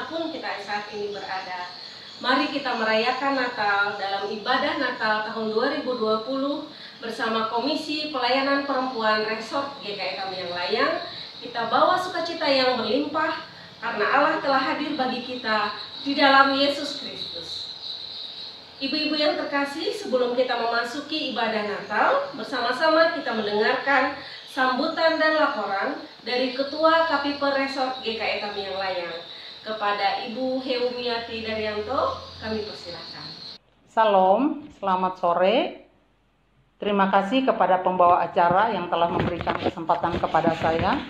dimanapun kita saat ini berada. Mari kita merayakan Natal dalam ibadah Natal tahun 2020 bersama Komisi Pelayanan Perempuan Resort GKI Tamiang Layang. Kita bawa sukacita yang berlimpah karena Allah telah hadir bagi kita di dalam Yesus Kristus. Ibu-ibu yang terkasih, sebelum kita memasuki ibadah Natal, bersama-sama kita mendengarkan sambutan dan laporan dari Ketua Kapiper Resort GKI Tamiang Layang. Kepada Ibu Heumiati Daryanto, kami persilahkan. Salam, selamat sore. Terima kasih kepada pembawa acara yang telah memberikan kesempatan kepada saya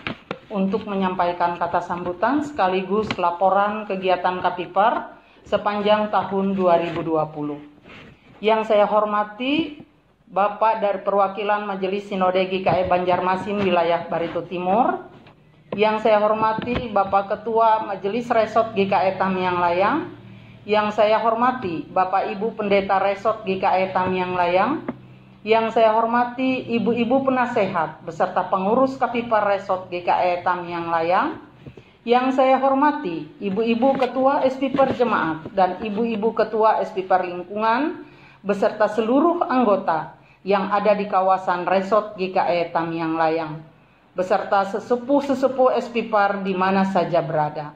untuk menyampaikan kata sambutan sekaligus laporan kegiatan Kapiper sepanjang tahun 2020. Yang saya hormati Bapak dari Perwakilan Majelis Sinode GKI Banjarmasin Wilayah Barito Timur. Yang saya hormati Bapak Ketua Majelis Resort GKI Tamiang Layang. Yang saya hormati Bapak Ibu Pendeta Resort GKI Tamiang Layang. Yang saya hormati ibu-ibu penasehat beserta pengurus Kapiper Resort GKI Tamiang Layang. Yang saya hormati ibu-ibu ketua SPPR Jemaat dan ibu-ibu ketua SPPR Lingkungan beserta seluruh anggota yang ada di kawasan Resort GKI Tamiang Layang beserta sesepuh-sesepuh SPPR di mana saja berada.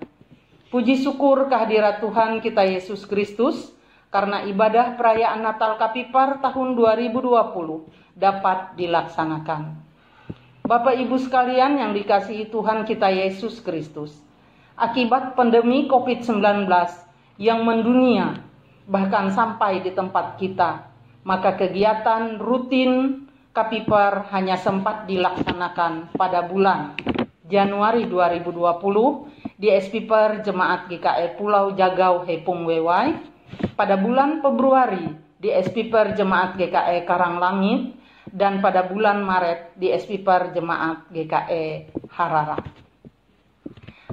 Puji syukur kehadirat Tuhan kita Yesus Kristus karena ibadah perayaan Natal Kapiper tahun 2020 dapat dilaksanakan. Bapak Ibu sekalian yang dikasihi Tuhan kita Yesus Kristus, akibat pandemi COVID-19 yang mendunia bahkan sampai di tempat kita, maka kegiatan rutin Kapiper hanya sempat dilaksanakan pada bulan Januari 2020 di SPPR Jemaat GKI Pulau Jagau Hepung Wewai, pada bulan Februari di SPPR Jemaat GKI Karanglangit, dan pada bulan Maret di SPPR Jemaat GKI Harara.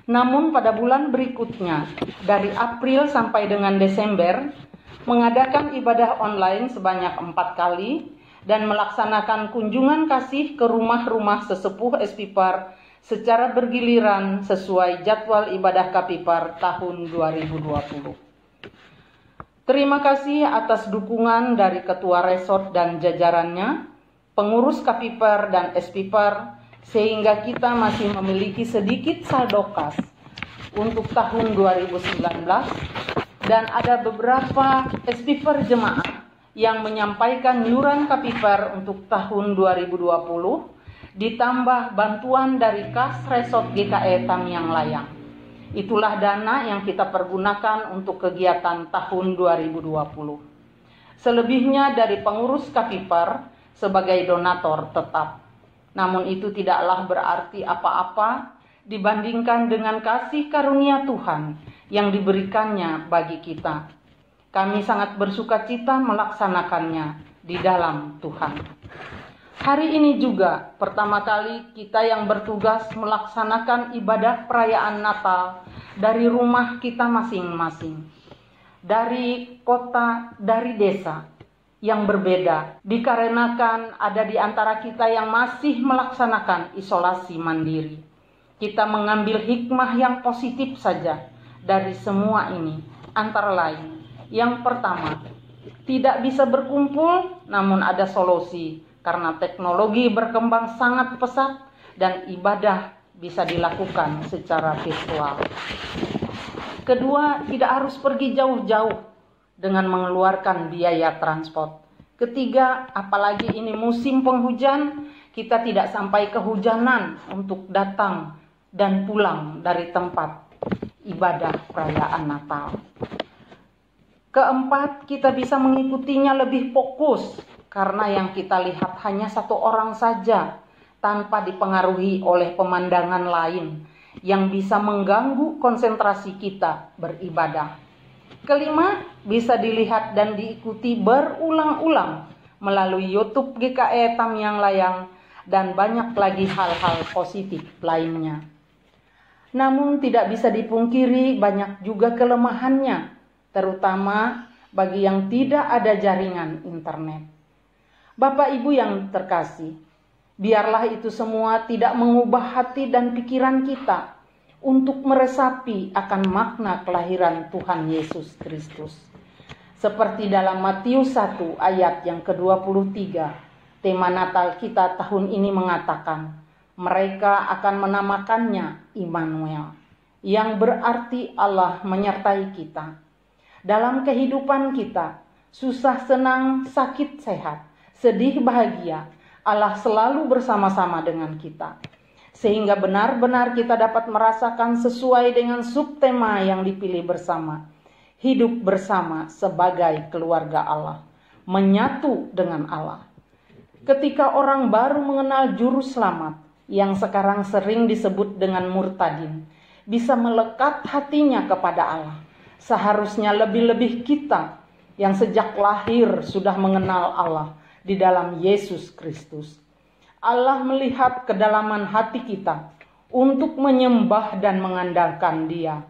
Namun pada bulan berikutnya, dari April sampai dengan Desember, mengadakan ibadah online sebanyak 4 kali, dan melaksanakan kunjungan kasih ke rumah-rumah sesepuh SPPR secara bergiliran sesuai jadwal ibadah Kapiper tahun 2020. Terima kasih atas dukungan dari Ketua Resort dan jajarannya, pengurus Kapiper dan SPPR, sehingga kita masih memiliki sedikit saldo kas untuk tahun 2019, dan ada beberapa SPPR jemaah yang menyampaikan iuran Kapiper untuk tahun 2020, ditambah bantuan dari kas Resort GKI Tamiang Layang. Itulah dana yang kita pergunakan untuk kegiatan tahun 2020. Selebihnya dari pengurus Kapiper sebagai donatur tetap. Namun itu tidaklah berarti apa-apa dibandingkan dengan kasih karunia Tuhan yang diberikannya bagi kita. Kami sangat bersukacita melaksanakannya di dalam Tuhan. Hari ini juga pertama kali kita yang bertugas melaksanakan ibadah perayaan Natal dari rumah kita masing-masing. Dari kota, dari desa yang berbeda. Dikarenakan ada di antara kita yang masih melaksanakan isolasi mandiri. Kita mengambil hikmah yang positif saja dari semua ini. Antara lain, yang pertama, tidak bisa berkumpul, namun ada solusi karena teknologi berkembang sangat pesat dan ibadah bisa dilakukan secara virtual. Kedua, tidak harus pergi jauh-jauh dengan mengeluarkan biaya transport. Ketiga, apalagi ini musim penghujan, kita tidak sampai kehujanan untuk datang dan pulang dari tempat ibadah perayaan Natal. Keempat, kita bisa mengikutinya lebih fokus karena yang kita lihat hanya satu orang saja tanpa dipengaruhi oleh pemandangan lain yang bisa mengganggu konsentrasi kita beribadah. Kelima, bisa dilihat dan diikuti berulang-ulang melalui YouTube GKI Tamiang Layang dan banyak lagi hal-hal positif lainnya. Namun tidak bisa dipungkiri banyak juga kelemahannya, terutama bagi yang tidak ada jaringan internet. Bapak Ibu yang terkasih, biarlah itu semua tidak mengubah hati dan pikiran kita untuk meresapi akan makna kelahiran Tuhan Yesus Kristus. Seperti dalam Matius 1 ayat yang ke-23, tema Natal kita tahun ini mengatakan, mereka akan menamakannya Immanuel, yang berarti Allah menyertai kita. Dalam kehidupan kita, susah senang, sakit sehat, sedih bahagia, Allah selalu bersama-sama dengan kita. Sehingga benar-benar kita dapat merasakan sesuai dengan subtema yang dipilih bersama. Hidup bersama sebagai keluarga Allah. Menyatu dengan Allah. Ketika orang baru mengenal juru selamat, yang sekarang sering disebut dengan murtadin, bisa melekat hatinya kepada Allah. Seharusnya lebih-lebih kita yang sejak lahir sudah mengenal Allah di dalam Yesus Kristus. Allah melihat kedalaman hati kita untuk menyembah dan mengandalkan Dia.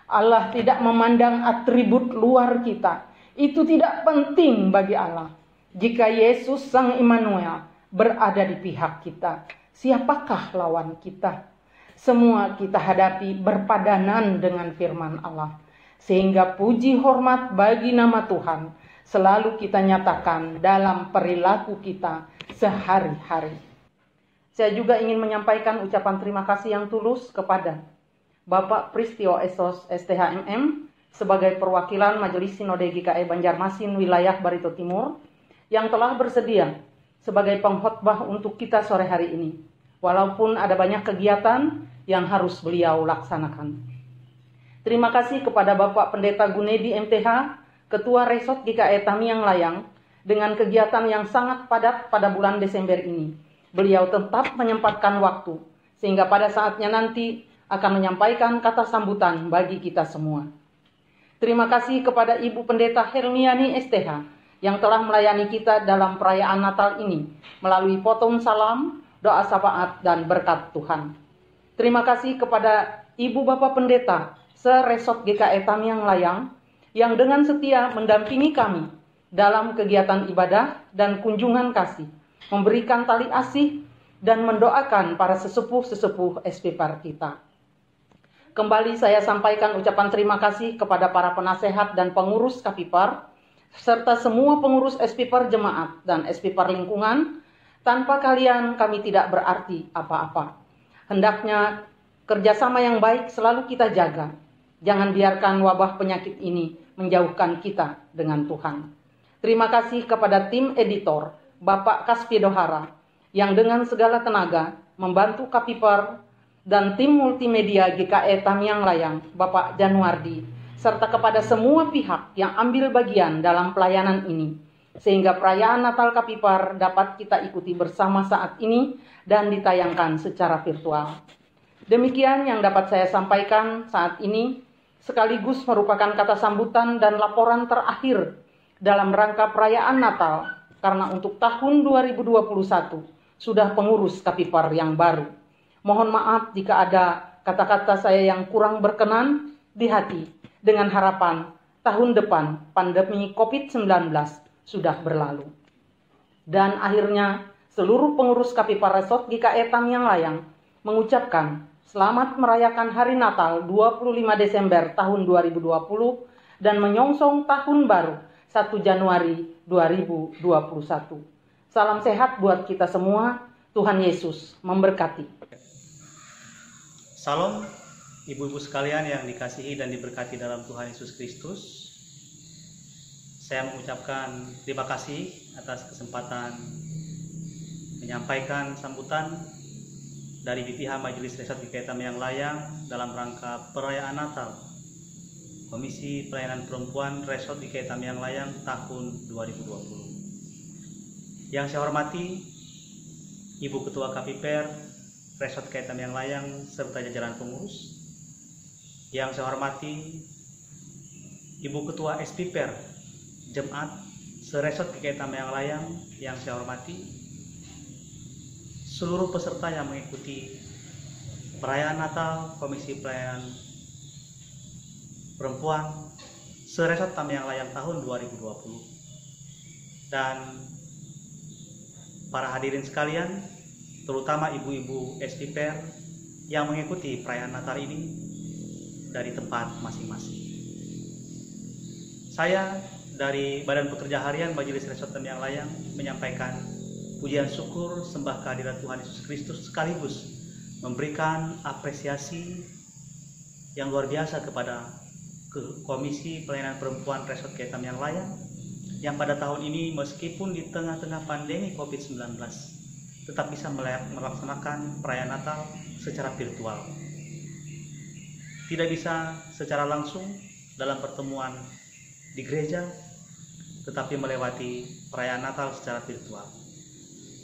Allah tidak memandang atribut luar kita. Itu tidak penting bagi Allah. Jika Yesus Sang Immanuel berada di pihak kita, siapakah lawan kita? Semua kita hadapi berpadanan dengan firman Allah. Sehingga puji hormat bagi nama Tuhan selalu kita nyatakan dalam perilaku kita sehari-hari. Saya juga ingin menyampaikan ucapan terima kasih yang tulus kepada Bapak Pristio Esos STHMM sebagai perwakilan Majelis Sinode GKI Banjarmasin wilayah Barito Timur yang telah bersedia sebagai pengkhotbah untuk kita sore hari ini. Walaupun ada banyak kegiatan yang harus beliau laksanakan. Terima kasih kepada Bapak Pendeta Gunedi MTH, Ketua Resort GKI Tamiang Layang, dengan kegiatan yang sangat padat pada bulan Desember ini. Beliau tetap menyempatkan waktu, sehingga pada saatnya nanti akan menyampaikan kata sambutan bagi kita semua. Terima kasih kepada Ibu Pendeta Hermiani STH, yang telah melayani kita dalam perayaan Natal ini, melalui potong salam, doa syafaat, dan berkat Tuhan. Terima kasih kepada Ibu Bapak Pendeta se-Resort GKI Tamiang Layang, yang dengan setia mendampingi kami dalam kegiatan ibadah dan kunjungan kasih, memberikan tali asih, dan mendoakan para sesepuh-sesepuh SPPAR kita. Kembali saya sampaikan ucapan terima kasih kepada para penasehat dan pengurus KAPIPAR, serta semua pengurus SPPAR Jemaat dan SPPAR Lingkungan. Tanpa kalian kami tidak berarti apa-apa. Hendaknya kerjasama yang baik selalu kita jaga. Jangan biarkan wabah penyakit ini menjauhkan kita dengan Tuhan. Terima kasih kepada tim editor, Bapak Kaspi Dohara, yang dengan segala tenaga membantu KAPIPAR, dan tim multimedia GKI Tamiang Layang, Bapak Januardi, serta kepada semua pihak yang ambil bagian dalam pelayanan ini, sehingga perayaan Natal KAPIPAR dapat kita ikuti bersama saat ini dan ditayangkan secara virtual. Demikian yang dapat saya sampaikan saat ini, sekaligus merupakan kata sambutan dan laporan terakhir dalam rangka perayaan Natal, karena untuk tahun 2021 sudah pengurus KAPIPAR yang baru. Mohon maaf jika ada kata-kata saya yang kurang berkenan di hati, dengan harapan tahun depan pandemi COVID-19 sudah berlalu. Dan akhirnya seluruh pengurus KAPIPAR Resort GKI Tamiang Layang mengucapkan selamat merayakan Hari Natal 25 Desember tahun 2020 dan menyongsong tahun baru 1 Januari 2021. Salam sehat buat kita semua. Tuhan Yesus memberkati. Salam ibu-ibu sekalian yang dikasihi dan diberkati dalam Tuhan Yesus Kristus. Saya mengucapkan terima kasih atas kesempatan menyampaikan sambutan dari BPH Majelis Resort GKI Tamiang Layang dalam rangka perayaan Natal Komisi Pelayanan Perempuan Resort GKI Tamiang Layang tahun 2020. Yang saya hormati Ibu Ketua KAPIPAR Resort GKI Tamiang Layang serta jajaran pengurus. Yang saya hormati Ibu Ketua SPPAR Jemaat se-Resort GKI Tamiang Layang. Yang saya hormati seluruh peserta yang mengikuti perayaan Natal Komisi Pelayanan Perempuan se-Resort Tamiang Layang tahun 2020, dan para hadirin sekalian, terutama ibu-ibu SPPAR yang mengikuti perayaan Natal ini dari tempat masing-masing. Saya dari Badan Pekerja Harian Majelis Resort Tamiang Layang menyampaikan pujian syukur sembah kehadirat Tuhan Yesus Kristus, sekaligus memberikan apresiasi yang luar biasa kepada Komisi Pelayanan Perempuan Resort GKI Tamiang Layang yang pada tahun ini meskipun di tengah-tengah pandemi COVID-19 tetap bisa melaksanakan perayaan Natal secara virtual. Tidak bisa secara langsung dalam pertemuan di gereja, tetapi melewati perayaan Natal secara virtual.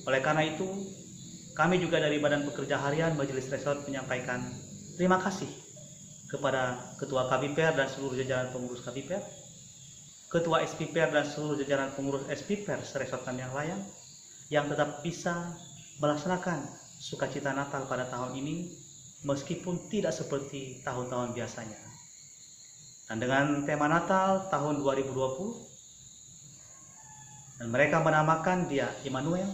Oleh karena itu, kami juga dari Badan Pekerja Harian Majelis Resort menyampaikan terima kasih kepada Ketua KPPR dan seluruh jajaran pengurus KPPR, Ketua SPPR dan seluruh jajaran pengurus SPPR Resort Tamiang Layang yang tetap bisa melaksanakan sukacita Natal pada tahun ini meskipun tidak seperti tahun-tahun biasanya. Dan dengan tema Natal tahun 2020, dan mereka menamakan dia Immanuel,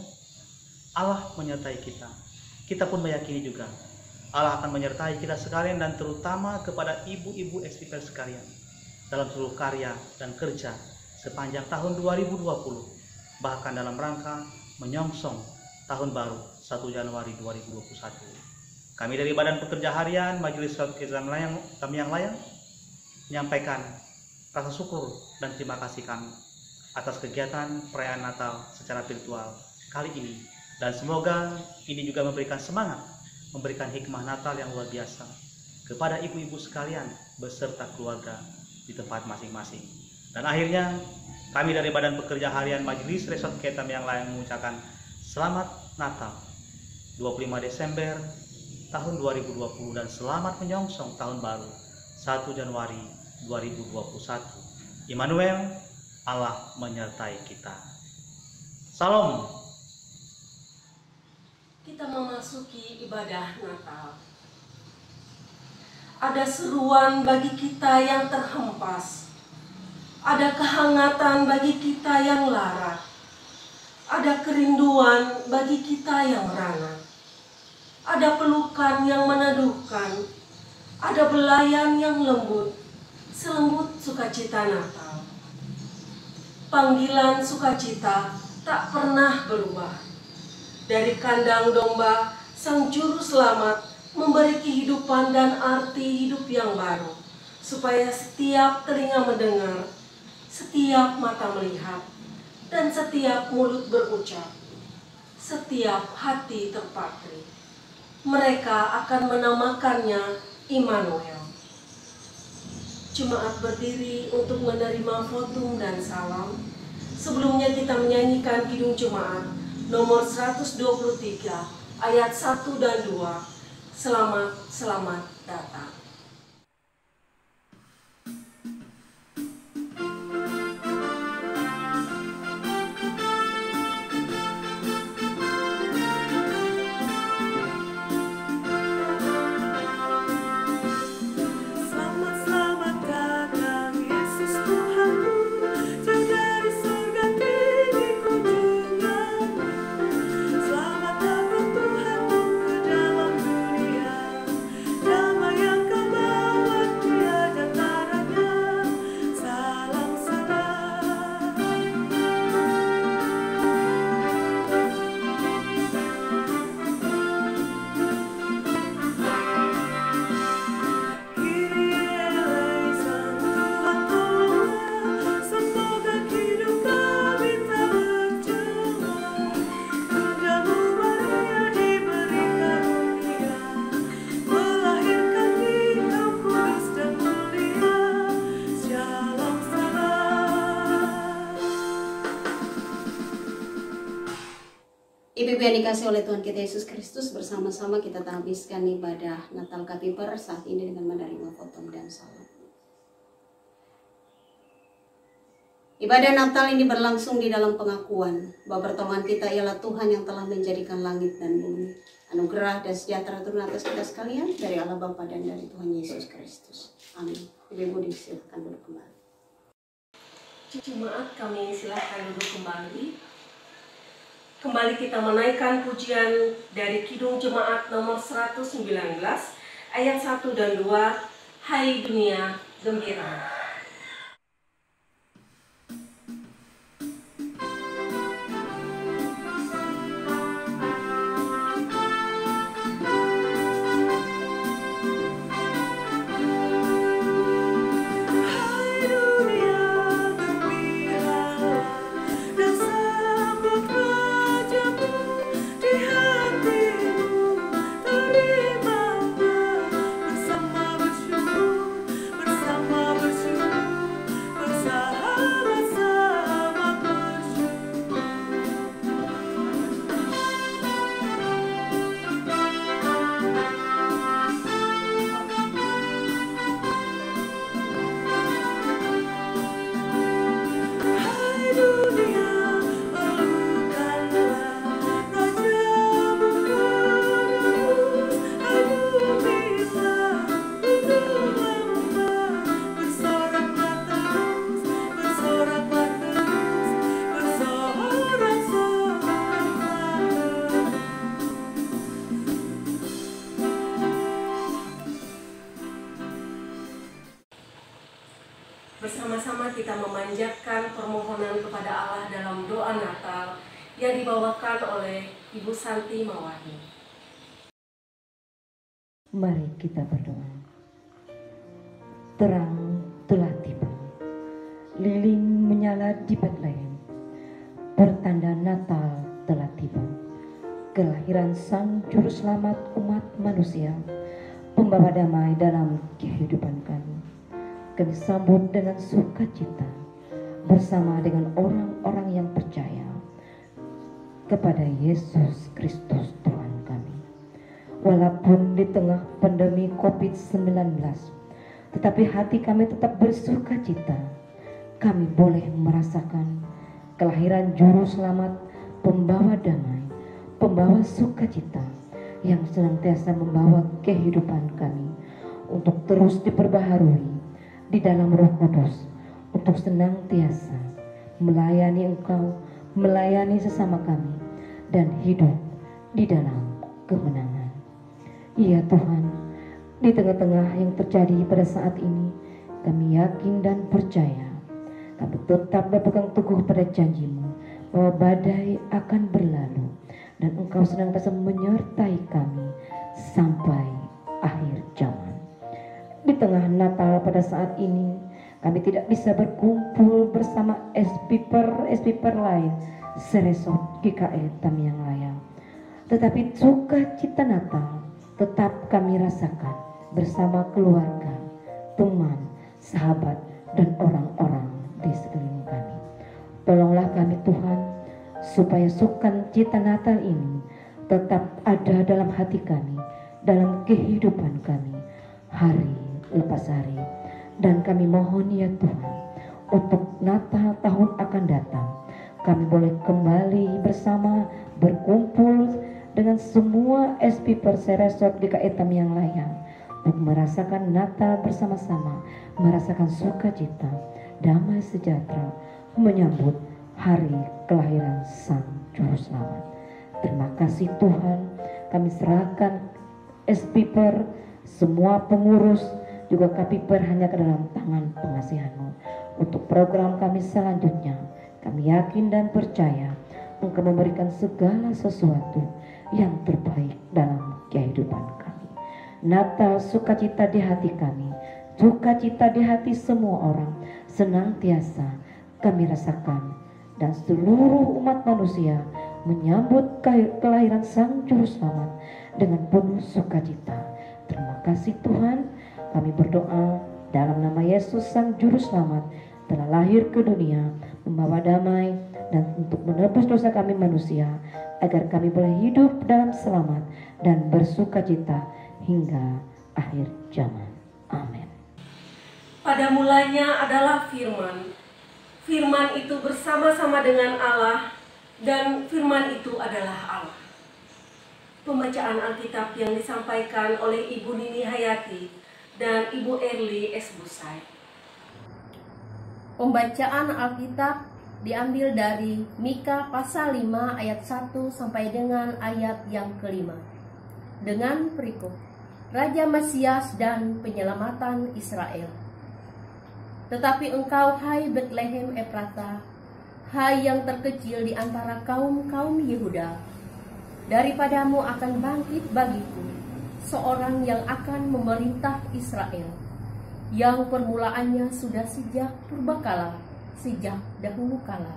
Allah menyertai kita. Kita pun meyakini juga Allah akan menyertai kita sekalian dan terutama kepada ibu-ibu SPPR sekalian dalam seluruh karya dan kerja sepanjang tahun 2020, bahkan dalam rangka menyongsong tahun baru 1 Januari 2021. Kami dari Badan Pekerja Harian Majelis Resort GKI Tamiang Layang menyampaikan rasa syukur dan terima kasih kami atas kegiatan perayaan Natal secara virtual kali ini, dan semoga ini juga memberikan semangat, memberikan hikmah Natal yang luar biasa kepada ibu-ibu sekalian beserta keluarga di tempat masing-masing. Dan akhirnya kami dari Badan Pekerja Harian Majelis Resort GKI Tamiang Layang mengucapkan selamat Natal 25 Desember tahun 2020 dan selamat menyongsong tahun baru 1 Januari 2021. Immanuel, Allah menyertai kita. Salam. Kita memasuki ibadah Natal. Ada seruan bagi kita yang terhempas. Ada kehangatan bagi kita yang lara. Ada kerinduan bagi kita yang merana. Ada pelukan yang meneduhkan. Ada belayan yang lembut, selembut sukacita Natal. Panggilan sukacita tak pernah berubah. Dari kandang domba, Sang Juru Selamat memberi kehidupan dan arti hidup yang baru, supaya setiap telinga mendengar, setiap mata melihat, dan setiap mulut berucap, setiap hati terpatri. Mereka akan menamakannya Immanuel. Jemaat berdiri untuk menerima votum dan salam. Sebelumnya kita menyanyikan Kidung Jemaat nomor 123 ayat 1 dan 2. Selamat, selamat datang. Ibu-ibu yang dikasih oleh Tuhan kita Yesus Kristus, bersama-sama kita habiskan ibadah Natal KPPR saat ini dengan menerima votum dan salam. Ibadah Natal ini berlangsung di dalam pengakuan bahwa pertolongan kita ialah Tuhan yang telah menjadikan langit dan bumi. Anugerah dan sejahtera turun atas kita sekalian dari Allah Bapa dan dari Tuhan Yesus Kristus. Amin. Ibu-ibu disilakan duduk kembali. Jemaat kami silakan duduk kembali. Kembali kita menaikkan pujian dari Kidung Jemaat nomor 119 ayat 1 dan 2, Hai dunia gembira. Bersama-sama kita memanjatkan permohonan kepada Allah dalam doa Natal yang dibawakan oleh Ibu Santi Mawahi. Mari kita berdoa. Terang telah tiba, lilin menyala di Betlehem, pertanda Natal telah tiba. Kelahiran Sang Juru Selamat umat manusia, pembawa damai dalam kehidupan kami. Kami sambut dengan sukacita bersama dengan orang-orang yang percaya kepada Yesus Kristus Tuhan kami. Walaupun di tengah pandemi COVID-19, tetapi hati kami tetap bersukacita. Kami boleh merasakan kelahiran Juru Selamat, pembawa damai, pembawa sukacita yang senantiasa membawa kehidupan kami untuk terus diperbaharui di dalam Roh Kudus, untuk senantiasa melayani Engkau, melayani sesama kami, dan hidup di dalam kemenangan. Ya Tuhan, di tengah-tengah yang terjadi pada saat ini, kami yakin dan percaya, kami tetap berpegang teguh pada janji-Mu bahwa badai akan berlalu, dan Engkau senantiasa menyertai kami sampai akhir zaman. Di tengah Natal pada saat ini, kami tidak bisa berkumpul bersama SPPer lain seresot GKI Tamiang Layang. Tetapi sukacita Natal tetap kami rasakan bersama keluarga, teman, sahabat, dan orang-orang di sekeliling kami. Tolonglah kami Tuhan, supaya sukacita Natal ini tetap ada dalam hati kami, dalam kehidupan kami, hari lepas hari. Dan kami mohon ya Tuhan, untuk Natal tahun akan datang, kami boleh kembali bersama berkumpul dengan semua SPPer seresot GKI Tamiang Layang untuk merasakan Natal bersama-sama, merasakan sukacita, damai sejahtera, menyambut hari kelahiran Sang Juru Selamat. Terima kasih Tuhan, kami serahkan SPPer, semua pengurus, juga KPPer hanya ke dalam tangan pengasihan-Mu. Untuk program kami selanjutnya, kami yakin dan percaya Engkau memberikan segala sesuatu yang terbaik dalam kehidupan kami. Natal sukacita di hati kami, sukacita di hati semua orang, senantiasa kami rasakan, dan seluruh umat manusia menyambut kelahiran Sang Juru Selamat dengan penuh sukacita. Terima kasih Tuhan. Kami berdoa dalam nama Yesus Sang Juru Selamat telah lahir ke dunia, membawa damai dan untuk menebus dosa kami manusia, agar kami boleh hidup dalam selamat dan bersukacita hingga akhir zaman. Amin. Pada mulanya adalah firman. Firman itu bersama-sama dengan Allah, dan firman itu adalah Allah. Pembacaan Alkitab yang disampaikan oleh Ibu Nini Hayati dan Ibu Erli S. Busai. Pembacaan Alkitab diambil dari Mika pasal 5 ayat 1 sampai dengan ayat yang kelima. Dengan perikop Raja Mesias dan penyelamatan Israel. Tetapi engkau, hai Betlehem Efrata, hai yang terkecil di antara kaum-kaum Yehuda, daripadamu akan bangkit bagiku seorang yang akan memerintah Israel, yang permulaannya sudah sejak purbakala, sejak dahulu kala.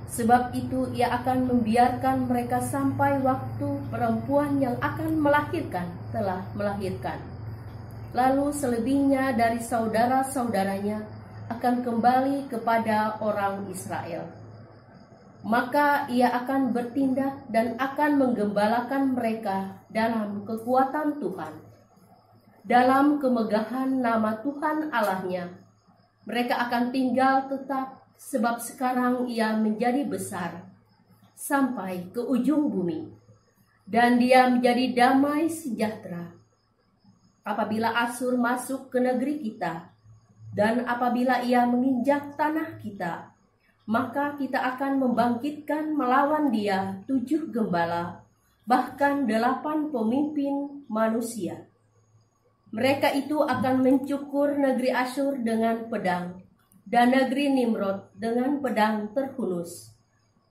Sebab itu ia akan membiarkan mereka sampai waktu perempuan yang akan melahirkan telah melahirkan. Lalu selebihnya dari saudara-saudaranya akan kembali kepada orang Israel. Maka ia akan bertindak dan akan menggembalakan mereka dalam kekuatan Tuhan, dalam kemegahan nama Tuhan Allahnya. Mereka akan tinggal tetap, sebab sekarang ia menjadi besar sampai ke ujung bumi, dan dia menjadi damai sejahtera. Apabila Asyur masuk ke negeri kita, dan apabila ia menginjak tanah kita, maka kita akan membangkitkan melawan dia 7 gembala, bahkan 8 pemimpin manusia. Mereka itu akan mencukur negeri Asyur dengan pedang, dan negeri Nimrod dengan pedang terhunus.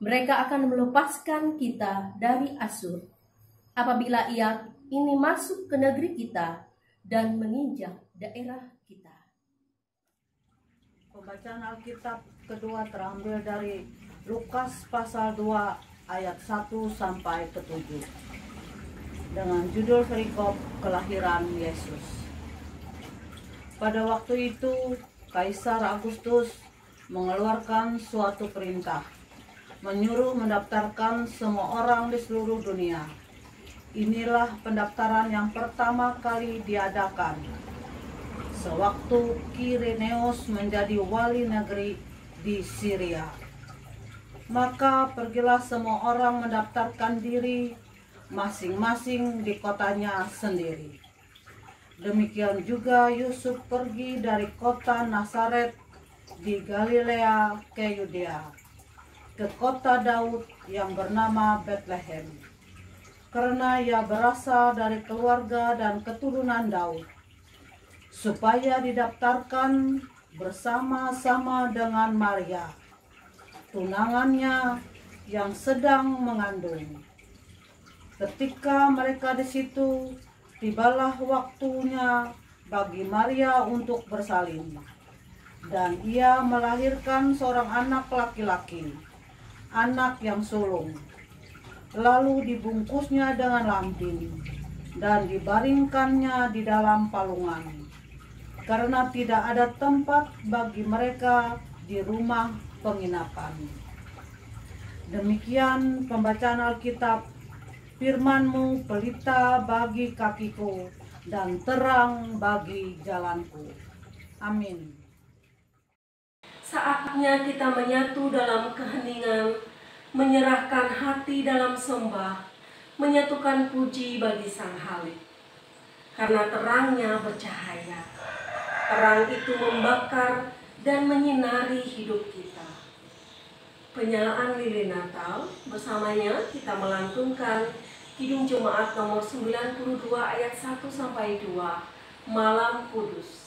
Mereka akan melepaskan kita dari Asyur, apabila ia ini masuk ke negeri kita dan menginjak daerah kita. Pembacaan Alkitab kedua terambil dari Lukas pasal 2 ayat 1 sampai ke 7 dengan judul perikop kelahiran Yesus. Pada waktu itu Kaisar Agustus mengeluarkan suatu perintah, menyuruh mendaftarkan semua orang di seluruh dunia. Inilah pendaftaran yang pertama kali diadakan sewaktu Kireneus menjadi wali negeri di Syria. Maka pergilah semua orang mendaftarkan diri masing-masing di kotanya sendiri. Demikian juga Yusuf pergi dari kota Nazaret di Galilea ke Yudea, ke kota Daud yang bernama Betlehem, karena ia berasal dari keluarga dan keturunan Daud, supaya didaftarkan bersama-sama dengan Maria, tunangannya yang sedang mengandung. Ketika mereka di situ, tibalah waktunya bagi Maria untuk bersalin, dan ia melahirkan seorang anak laki-laki, anak yang sulung. Lalu dibungkusnya dengan lambing dan dibaringkannya di dalam palungan, karena tidak ada tempat bagi mereka di rumah penginapan. Demikian pembacaan Alkitab. Firman-Mu pelita bagi kakiku dan terang bagi jalanku. Amin. Saatnya kita menyatu dalam keheningan, menyerahkan hati dalam sembah, menyatukan puji bagi Sang Halik. Karena terangnya bercahaya, terang itu membakar dan menyinari hidup kita. Penyalaan lilin Natal, bersamanya kita melantunkan Kidung Jemaat nomor 92 ayat 1 sampai 2, Malam Kudus.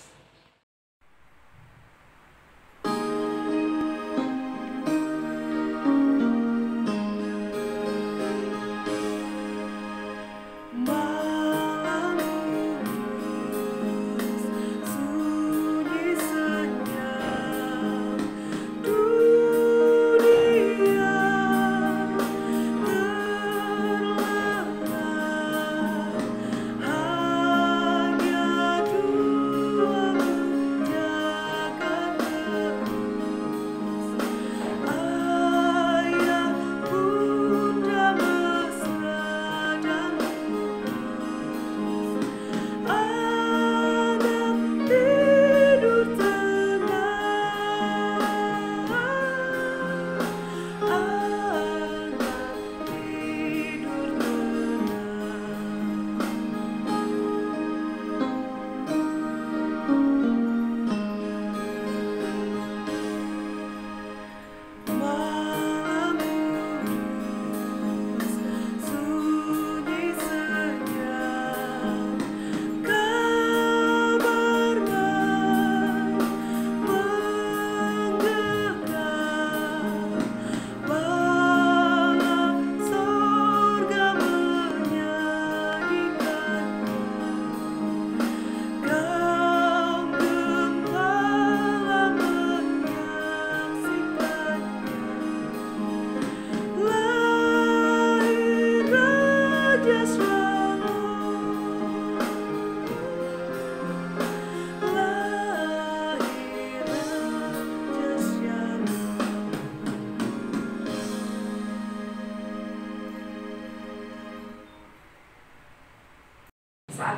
Hanya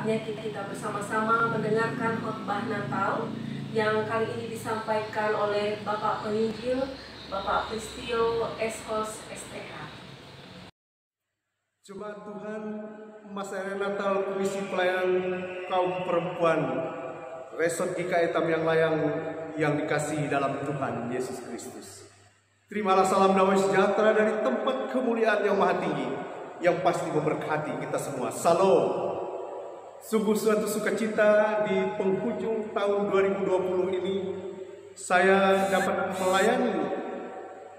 saatnya kita bersama-sama mendengarkan khotbah Natal yang kali ini disampaikan oleh Bapak Penginjil, Bapak Pristio Eskos STH. Jemaat Tuhan, masa Natal Komisi Pelayanan Kaum Perempuan Resort GKI Tamyang Layang yang dikasihi dalam Tuhan Yesus Kristus. Terimalah salam damai sejahtera dari tempat kemuliaan yang maha tinggi, yang pasti memberkati kita semua. Salam. Sungguh suatu sukacita di penghujung tahun 2020 ini saya dapat melayani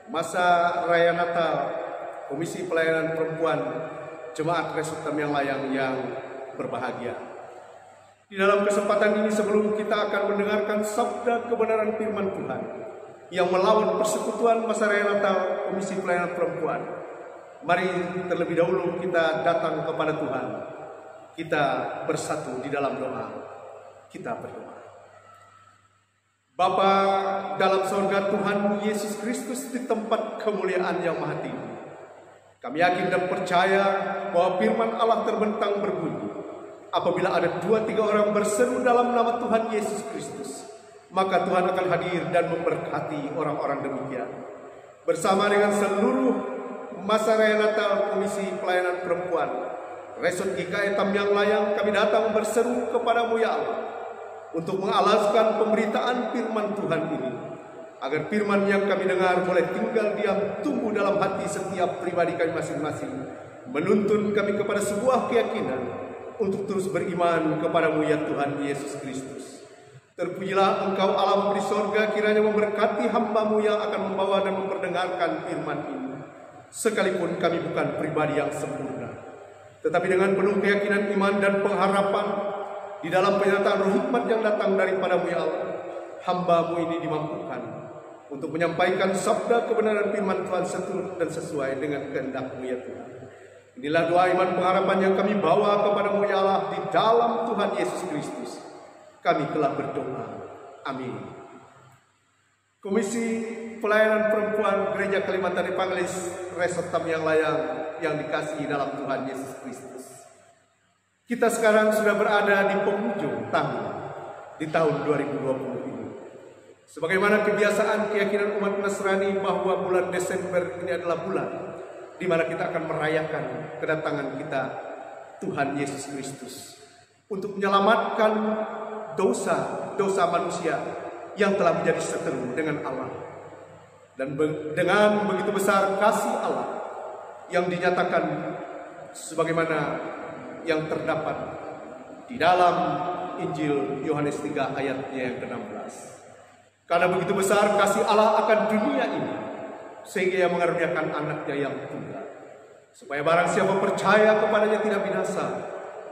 masa Raya Natal Komisi Pelayanan Perempuan Jemaat Resort Tamyang Layang yang berbahagia. Di dalam kesempatan ini sebelum kita akan mendengarkan sabda kebenaran firman Tuhan yang melawan persekutuan masa Raya Natal Komisi Pelayanan Perempuan, mari terlebih dahulu kita datang kepada Tuhan. Kita bersatu di dalam doa. Kita berdoa. Bapa dalam surga Tuhan Yesus Kristus di tempat kemuliaan yang maha tinggi, kami yakin dan percaya bahwa firman Allah terbentang berbunyi, apabila ada 2-3 orang berseru dalam nama Tuhan Yesus Kristus, maka Tuhan akan hadir dan memberkati orang-orang demikian. Bersama dengan seluruh masa Raya Natal Komisi Pelayanan Perempuan Resort GKI Tamyang Layang, kami datang berseru kepadamu ya Allah, untuk mengalaskan pemberitaan firman Tuhan ini, agar firman yang kami dengar boleh tinggal diam tumbuh dalam hati setiap pribadi kami masing-masing, menuntun kami kepada sebuah keyakinan untuk terus beriman kepadamu ya Tuhan Yesus Kristus. Terpujilah Engkau Allah di sorga, kiranya memberkati hamba-Mu yang akan membawa dan memperdengarkan firman ini. Sekalipun kami bukan pribadi yang sempurna, tetapi dengan penuh keyakinan iman dan pengharapan di dalam penyataan roh hikmat yang datang daripadamu ya Allah, hamba-Mu ini dimampukan untuk menyampaikan sabda kebenaran firman Tuhan seturut dan sesuai dengan kehendak-Mu ya Tuhan. Inilah doa iman pengharapan yang kami bawa kepadamu ya Allah, di dalam Tuhan Yesus Kristus kami telah berdoa. Amin. Komisi Pelayanan Perempuan Gereja Kalimantan Evangelis Resort Tamyang Layang yang dikasihi dalam Tuhan Yesus Kristus. Kita sekarang sudah berada di penghujung tahun, di tahun 2020 ini. Sebagaimana kebiasaan keyakinan umat Nasrani bahwa bulan Desember ini adalah bulan di mana kita akan merayakan kedatangan kita Tuhan Yesus Kristus untuk menyelamatkan dosa manusia yang telah menjadi seteru dengan Allah. Dan dengan begitu besar kasih Allah yang dinyatakan sebagaimana yang terdapat di dalam Injil Yohanes 3 ayatnya yang ke-16. Karena begitu besar kasih Allah akan dunia ini, sehingga Ia mengaruniakan anaknya yang tunggal, supaya barang siapa percaya kepadanya tidak binasa,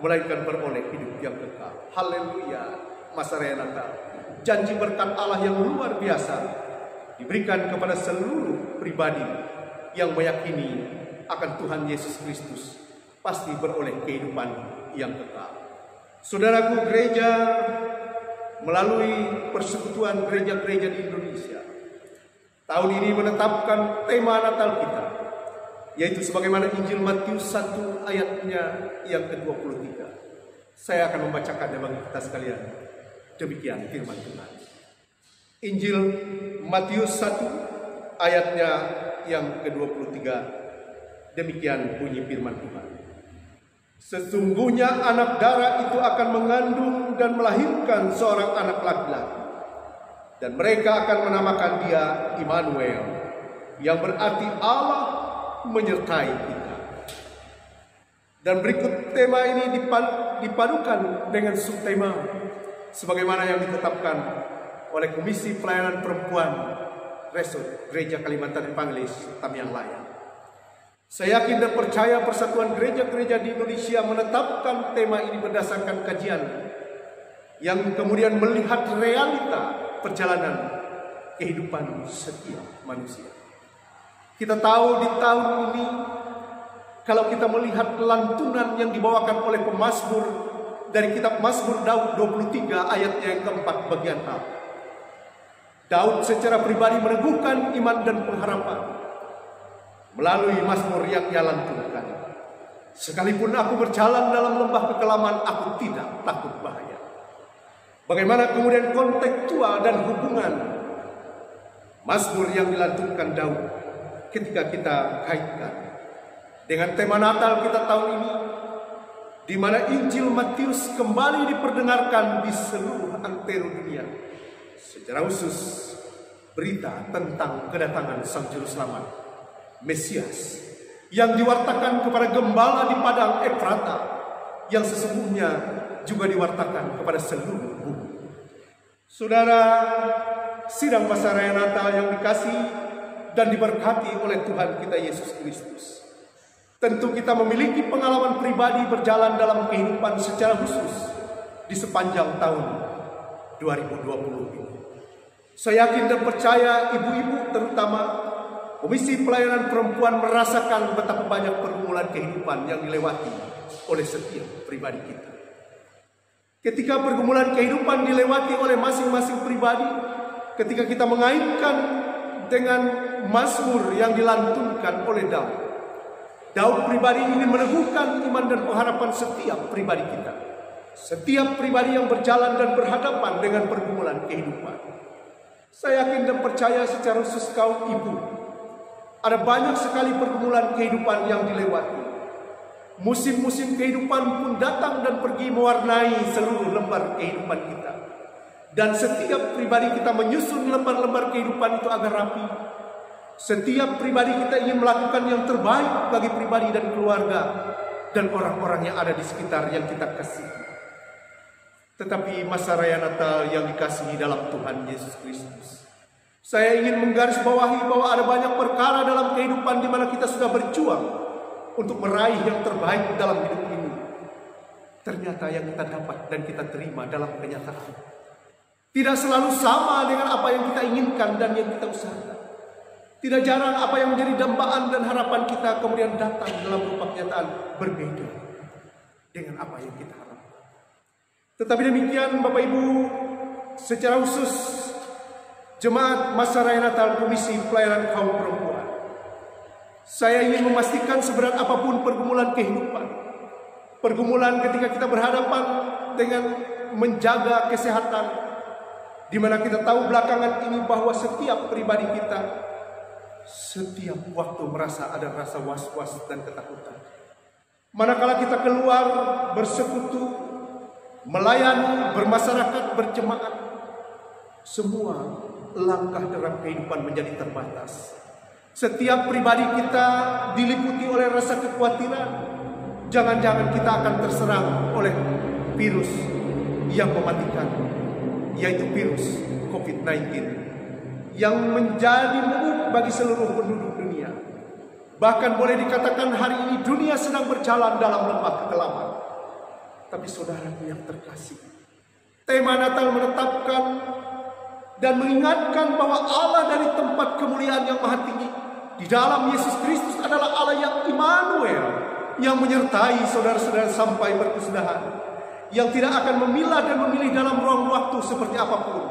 melainkan beroleh hidup yang kekal. Haleluya. Masa Raya Natal, janji berkat Allah yang luar biasa diberikan kepada seluruh pribadi yang meyakini akan Tuhan Yesus Kristus, pasti beroleh kehidupan yang kekal. Saudaraku, gereja melalui persekutuan gereja-gereja di Indonesia tahun ini menetapkan tema Natal kita, yaitu sebagaimana Injil Matius 1 ayatnya yang ke-23. Saya akan membacakannya bagi kita sekalian. Demikian firman Tuhan. Injil Matius 1 ayatnya yang ke-23. Demikian bunyi firman Tuhan. Sesungguhnya anak darah itu akan mengandung dan melahirkan seorang anak laki-laki, dan mereka akan menamakan dia Immanuel, yang berarti Allah menyertai kita. Dan berikut tema ini dipadukan dengan subtema sebagaimana yang ditetapkan oleh Komisi Pelayanan Perempuan Resort Gereja Kalimantan Evangelis Tamyang Layang. Saya yakin dan percaya Persatuan Gereja-Gereja di Indonesia menetapkan tema ini berdasarkan kajian yang kemudian melihat realita perjalanan kehidupan setiap manusia. Kita tahu di tahun ini, kalau kita melihat lantunan yang dibawakan oleh pemazmur dari kitab Mazmur Daud 23 ayatnya yang keempat bagian A. Daud secara pribadi meneguhkan iman dan pengharapan melalui mazmur yang ia lantunkan. Sekalipun aku berjalan dalam lembah kekelaman, aku tidak takut bahaya. Bagaimana kemudian kontekstual dan hubungan Mazmur yang dilantunkan Daud ketika kita kaitkan dengan tema Natal kita tahun ini, di mana Injil Matius kembali diperdengarkan di seluruh antero dunia, secara khusus berita tentang kedatangan Sang Juru Selamat, Mesias, yang diwartakan kepada gembala di padang Efrata, yang sesungguhnya juga diwartakan kepada seluruh bumi. Saudara, sidang masa raya Natal yang dikasihi dan diberkati oleh Tuhan kita Yesus Kristus, tentu kita memiliki pengalaman pribadi berjalan dalam kehidupan secara khusus di sepanjang tahun 2020 ini. Saya yakin dan percaya ibu-ibu terutama Komisi Pelayanan Perempuan merasakan betapa banyak pergumulan kehidupan yang dilewati oleh setiap pribadi kita. Ketika pergumulan kehidupan dilewati oleh masing-masing pribadi, ketika kita mengaitkan dengan Mazmur yang dilantunkan oleh Daud, Daud pribadi ini meneguhkan iman dan pengharapan setiap pribadi kita. Setiap pribadi yang berjalan dan berhadapan dengan pergumulan kehidupan. Saya yakin dan percaya secara khusus kaum ibu, ada banyak sekali pergumulan kehidupan yang dilewati. Musim-musim kehidupan pun datang dan pergi mewarnai seluruh lembar kehidupan kita. Dan setiap pribadi kita menyusun lembar-lembar kehidupan itu agar rapi. Setiap pribadi kita ingin melakukan yang terbaik bagi pribadi dan keluarga dan orang-orang yang ada di sekitar yang kita kasihi. Tetapi masa raya Natal yang dikasihi dalam Tuhan Yesus Kristus, saya ingin menggarisbawahi bahwa ada banyak perkara dalam kehidupan di mana kita sudah berjuang untuk meraih yang terbaik dalam hidup ini. Ternyata yang kita dapat dan kita terima dalam kenyataan tidak selalu sama dengan apa yang kita inginkan dan yang kita usahakan. Tidak jarang apa yang menjadi dambaan dan harapan kita kemudian datang dalam rupa kenyataan berbeda dengan apa yang kita harapkan. Tetapi demikian Bapak Ibu, secara khusus Jemaat Masa Raya Natal Komisi Pelayanan Kaum Perempuan, saya ingin memastikan seberat apapun pergumulan kehidupan, pergumulan ketika kita berhadapan dengan menjaga kesehatan, di mana kita tahu belakangan ini bahwa setiap pribadi kita setiap waktu merasa ada rasa was-was dan ketakutan. Manakala kita keluar bersekutu, melayani, bermasyarakat, berjemaat, semua langkah dalam kehidupan menjadi terbatas. Setiap pribadi kita diliputi oleh rasa kekhawatiran. Jangan-jangan kita akan terserang oleh virus yang mematikan, yaitu virus COVID-19, yang menjadi momok bagi seluruh penduduk dunia. Bahkan boleh dikatakan hari ini dunia sedang berjalan dalam lembah kekelaman. Tapi saudaraku yang terkasih, tema Natal menetapkan dan mengingatkan bahwa Allah dari tempat kemuliaan yang maha tinggi di dalam Yesus Kristus adalah Allah yang Immanuel, yang menyertai saudara-saudara sampai berkesudahan, yang tidak akan memilah dan memilih dalam ruang waktu seperti apapun.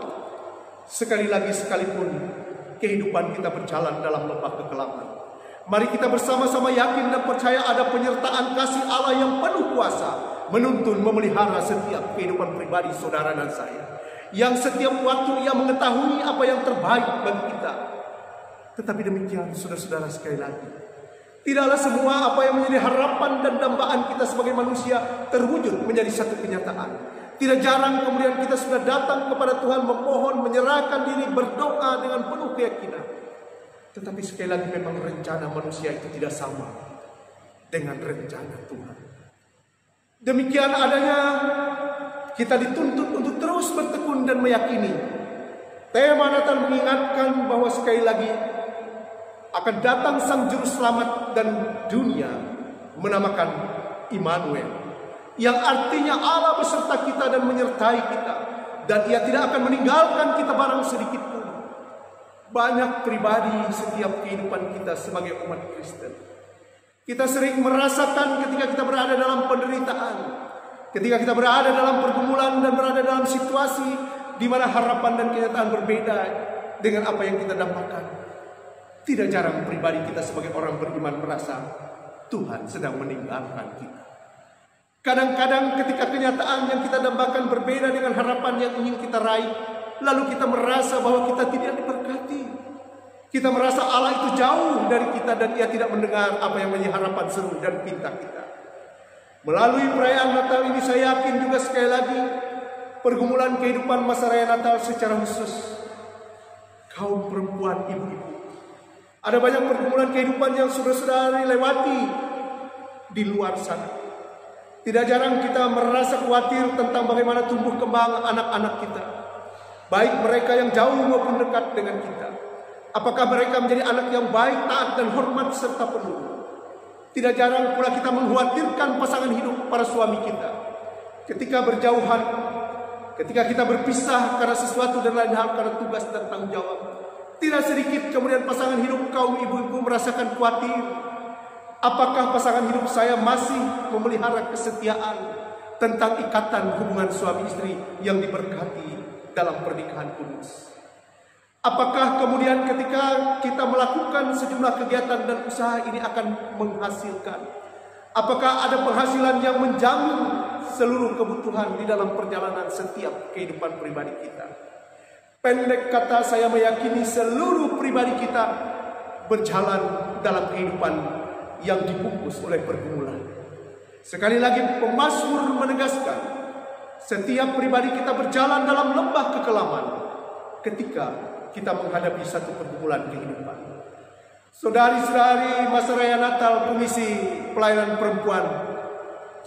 Sekali lagi, sekalipun kehidupan kita berjalan dalam lembah kekelaman, mari kita bersama-sama yakin dan percaya ada penyertaan kasih Allah yang penuh kuasa menuntun memelihara setiap kehidupan pribadi saudara dan saya, yang setiap waktu ia mengetahui apa yang terbaik bagi kita. Tetapi demikian saudara-saudara, sekali lagi, tidaklah semua apa yang menjadi harapan dan dambaan kita sebagai manusia terwujud menjadi satu kenyataan. Tidak jarang kemudian kita sudah datang kepada Tuhan memohon, menyerahkan diri, berdoa dengan penuh keyakinan. Tetapi sekali lagi memang rencana manusia itu tidak sama dengan rencana Tuhan. Demikian adanya kita dituntut untuk terus bertekun dan meyakini. Tema Natal mengingatkan bahwa sekali lagi akan datang Sang Juru Selamat dan dunia menamakan Immanuel, yang artinya Allah beserta kita dan menyertai kita, dan ia tidak akan meninggalkan kita barang sedikit pun. Banyak pribadi setiap kehidupan kita sebagai umat Kristen, kita sering merasakan ketika kita berada dalam penderitaan, ketika kita berada dalam pergumulan dan berada dalam situasi di mana harapan dan kenyataan berbeda dengan apa yang kita dambakan. Tidak jarang pribadi kita sebagai orang beriman merasa Tuhan sedang meninggalkan kita. Kadang-kadang ketika kenyataan yang kita dambakan berbeda dengan harapan yang ingin kita raih, lalu kita merasa bahwa kita tidak diberkati. Kita merasa Allah itu jauh dari kita dan Ia tidak mendengar apa yang menjadi harapan seru dan pinta kita. Melalui perayaan Natal ini saya yakin juga sekali lagi pergumulan kehidupan masa raya Natal secara khusus kaum perempuan, ibu-ibu. Ada banyak pergumulan kehidupan yang saudara-saudari lewati di luar sana. Tidak jarang kita merasa khawatir tentang bagaimana tumbuh kembang anak-anak kita, baik mereka yang jauh maupun dekat dengan kita. Apakah mereka menjadi anak yang baik, taat, dan hormat serta penuh. Tidak jarang pula kita mengkhawatirkan pasangan hidup para suami kita ketika berjauhan, ketika kita berpisah karena sesuatu dan lain hal, karena tugas dan tanggung jawab. Tidak sedikit kemudian pasangan hidup kaum ibu-ibu merasakan khawatir. Apakah pasangan hidup saya masih memelihara kesetiaan tentang ikatan hubungan suami istri yang diberkati dalam pernikahan kudus? Apakah kemudian ketika kita melakukan sejumlah kegiatan dan usaha ini akan menghasilkan? Apakah ada penghasilan yang menjamin seluruh kebutuhan di dalam perjalanan setiap kehidupan pribadi kita? Pendek kata, saya meyakini seluruh pribadi kita berjalan dalam kehidupan yang dibungkus oleh pergumulan. Sekali lagi pemazmur menegaskan, setiap pribadi kita berjalan dalam lembah kekelaman ketika kita menghadapi satu pergumulan kehidupan. Saudari-saudari masa raya Natal Komisi Pelayanan Perempuan,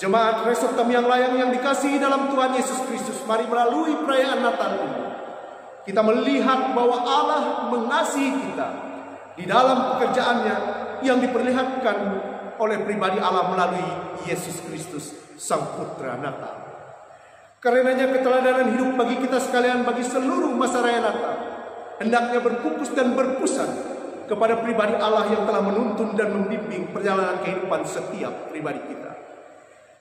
Jemaat Resort Tamiang Layang yang dikasihi dalam Tuhan Yesus Kristus, mari melalui perayaan Natal ini kita melihat bahwa Allah mengasihi kita di dalam pekerjaannya yang diperlihatkan oleh pribadi Allah melalui Yesus Kristus, Sang Putra Natal. Karenanya keteladanan hidup bagi kita sekalian, bagi seluruh masa raya Natal, hendaknya berfokus dan berpusat kepada pribadi Allah yang telah menuntun dan membimbing perjalanan kehidupan setiap pribadi kita.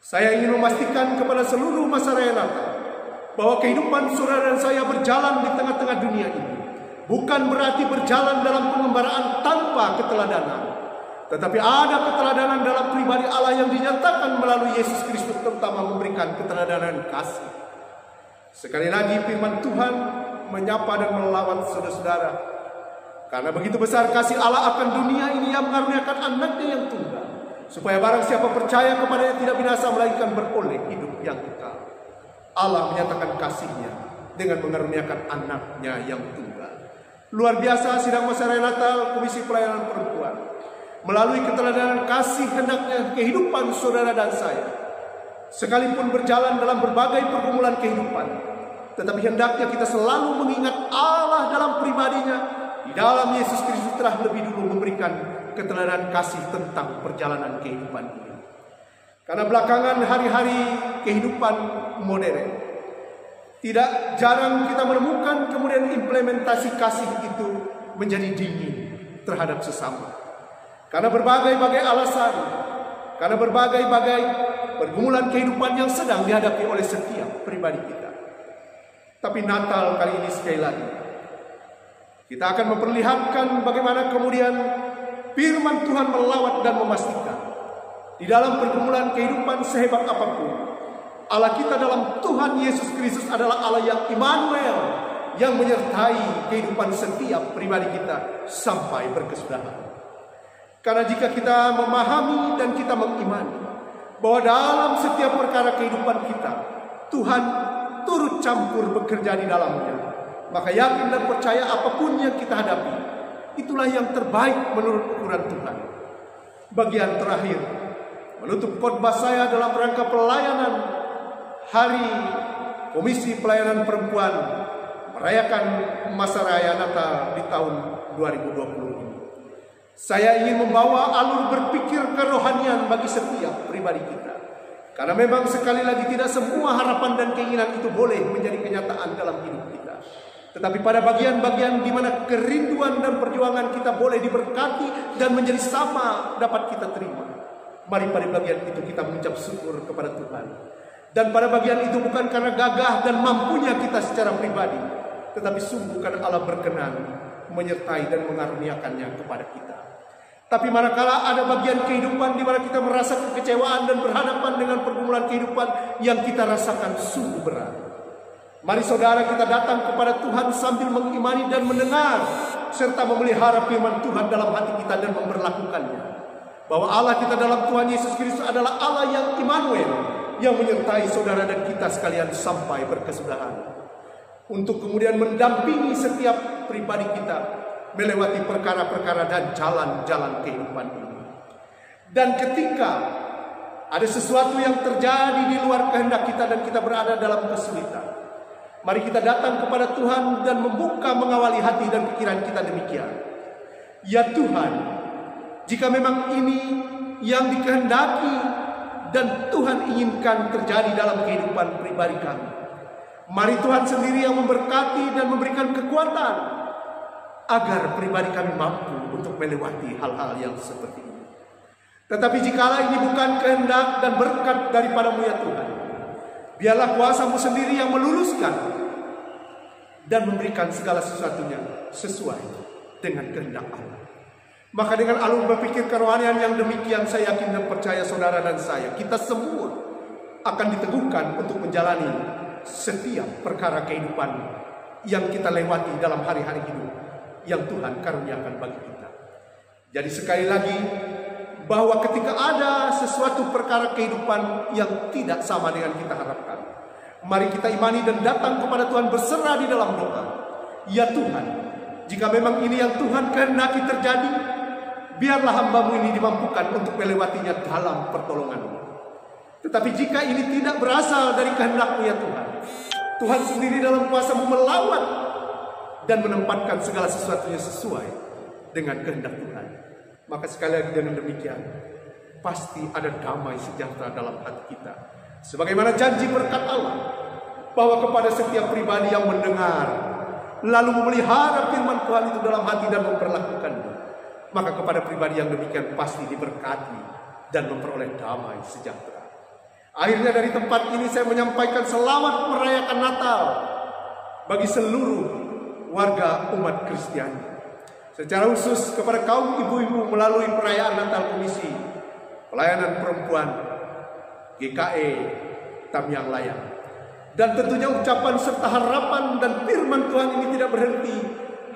Saya ingin memastikan kepada seluruh masa raya Natal bahwa kehidupan saudara dan saya berjalan di tengah-tengah dunia ini bukan berarti berjalan dalam pengembaraan tanpa keteladanan, tetapi ada keteladanan dalam pribadi Allah yang dinyatakan melalui Yesus Kristus, terutama memberikan keteladanan kasih. Sekali lagi firman Tuhan menyapa dan melawat saudara-saudara, karena begitu besar kasih Allah akan dunia ini yang mengaruniakan anaknya yang tunggal, supaya barang siapa percaya kepadanya tidak binasa melainkan beroleh hidup yang kekal. Allah menyatakan kasihnya dengan mengaruniakan anaknya yang tunggal. Luar biasa sidang masa raya Natal Komisi Pelayanan Perempuan. Melalui keteladanan kasih hendaknya kehidupan saudara dan saya, sekalipun berjalan dalam berbagai pergumulan kehidupan, tetapi hendaknya kita selalu mengingat Allah dalam pribadinya. Di dalam Yesus Kristus telah lebih dulu memberikan keteladanan kasih tentang perjalanan kehidupan ini. Karena belakangan hari-hari kehidupan modern, tidak jarang kita menemukan kemudian implementasi kasih itu menjadi dingin terhadap sesama. Karena berbagai-bagai alasan, karena berbagai-bagai pergumulan kehidupan yang sedang dihadapi oleh setiap pribadi kita. Tapi Natal kali ini sekali lagi, kita akan memperlihatkan bagaimana kemudian firman Tuhan melawat dan memastikan di dalam pergumulan kehidupan sehebat apapun, Allah kita dalam Tuhan Yesus Kristus adalah Allah yang Immanuel, yang menyertai kehidupan setiap pribadi kita sampai berkesudahan. Karena jika kita memahami dan kita mengimani bahwa dalam setiap perkara kehidupan kita Tuhan turut campur bekerja di dalamnya, maka yakin dan percaya apapun yang kita hadapi, itulah yang terbaik menurut ukuran Tuhan. Bagian terakhir menutup khotbah saya dalam rangka pelayanan Hari Komisi Pelayanan Perempuan merayakan masa raya Natal di tahun 2020 ini. Saya ingin membawa alur berpikir kerohanian bagi setiap pribadi kita. Karena memang sekali lagi tidak semua harapan dan keinginan itu boleh menjadi kenyataan dalam hidup kita. Tetapi pada bagian-bagian di mana kerinduan dan perjuangan kita boleh diberkati dan menjadi sama dapat kita terima, mari pada bagian itu kita mengucap syukur kepada Tuhan. Dan pada bagian itu bukan karena gagah dan mampunya kita secara pribadi, tetapi sungguh karena Allah berkenan menyertai dan mengaruniakannya kepada kita. Tapi manakala ada bagian kehidupan di mana kita merasa kekecewaan dan berhadapan dengan pergumulan kehidupan yang kita rasakan sungguh berat, mari saudara kita datang kepada Tuhan sambil mengimani dan mendengar serta memelihara firman Tuhan dalam hati kita dan memberlakukannya. Bahwa Allah kita dalam Tuhan Yesus Kristus adalah Allah yang Immanuel, yang menyertai saudara dan kita sekalian sampai berkesudahan. Untuk kemudian mendampingi setiap pribadi kita melewati perkara-perkara dan jalan-jalan kehidupan ini. Dan ketika ada sesuatu yang terjadi di luar kehendak kita dan kita berada dalam kesulitan, mari kita datang kepada Tuhan dan membuka mengawali hati dan pikiran kita demikian. Ya Tuhan, jika memang ini yang dikehendaki dan Tuhan inginkan terjadi dalam kehidupan pribadi kami, mari Tuhan sendiri yang memberkati dan memberikan kekuatan agar pribadi kami mampu untuk melewati hal-hal yang seperti ini. Tetapi jikalau ini bukan kehendak dan berkat daripadamu ya Tuhan, biarlah kuasa-Mu sendiri yang meluluskan dan memberikan segala sesuatunya sesuai dengan kehendak Allah. Maka dengan alur berpikir kerohanian yang demikian, saya yakin dan percaya saudara dan saya, kita semua akan diteguhkan untuk menjalani setiap perkara kehidupan yang kita lewati dalam hari-hari hidup yang Tuhan karuniakan bagi kita. Jadi sekali lagi, bahwa ketika ada sesuatu perkara kehidupan yang tidak sama dengan kita harapkan, mari kita imani dan datang kepada Tuhan berserah di dalam doa. Ya Tuhan, jika memang ini yang Tuhan kehendaki terjadi, biarlah hamba-Mu ini dimampukan untuk melewatinya dalam pertolongan-Mu. Tetapi jika ini tidak berasal dari kehendak-Mu ya Tuhan, Tuhan sendiri dalam kuasa-Mu melawat dan menempatkan segala sesuatunya sesuai dengan kehendak Tuhan. Maka sekali lagi dengan demikian, pasti ada damai sejahtera dalam hati kita. Sebagaimana janji berkat Allah, bahwa kepada setiap pribadi yang mendengar, lalu memelihara firman Tuhan itu dalam hati dan memperlakukannya, maka kepada pribadi yang demikian pasti diberkati dan memperoleh damai sejahtera. Akhirnya dari tempat ini saya menyampaikan selamat merayakan Natal bagi seluruh warga umat Kristiani. Secara khusus kepada kaum ibu-ibu melalui perayaan Natal Komisi Pelayanan Perempuan GKE Tamyang Layang. Dan tentunya ucapan serta harapan dan firman Tuhan ini tidak berhenti